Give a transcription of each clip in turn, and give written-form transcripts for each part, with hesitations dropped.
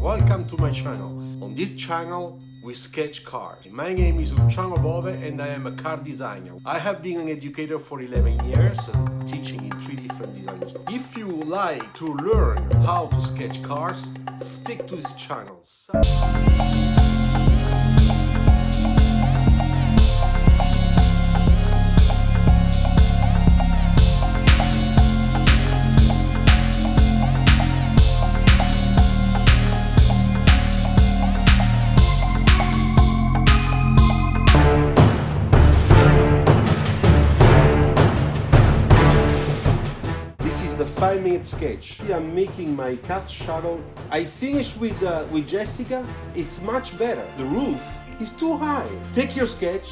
welcome to my channel. On this channel we sketch cars. My name is Luciano Bove and I am a car designer. I have been an educator for 11 years, teaching in 3 different design schools. If you like to learn how to sketch cars, stick to this channel. The 5-minute sketch. I'm making my cast shadow. I finished with Jessica. It's much better. The roof is too high. Take your sketch.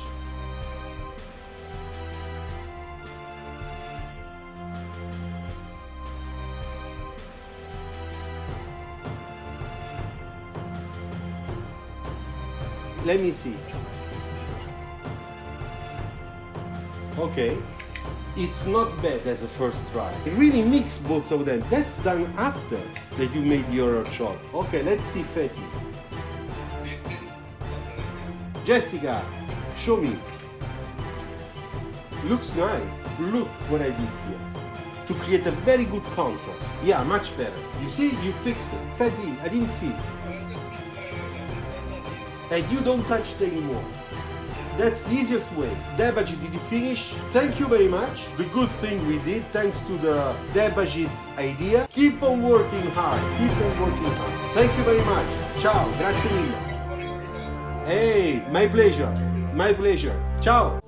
Let me see. Okay. It's not bad as a first try. It really mix both of them. That's done after that you made your shot. Okay, let's see Fetty. Jessica, show me. Looks nice. Look what I did here. To create a very good contrast. Yeah, much better. You see, you fix it. Fetty, I didn't see. And you don't touch it anymore. That's the easiest way. Debagit, did you finish? Thank you very much. The good thing we did, thanks to the Debagit idea. Keep on working hard. Keep on working hard. Thank you very much. Ciao. Grazie mille. Hey, my pleasure. My pleasure. Ciao.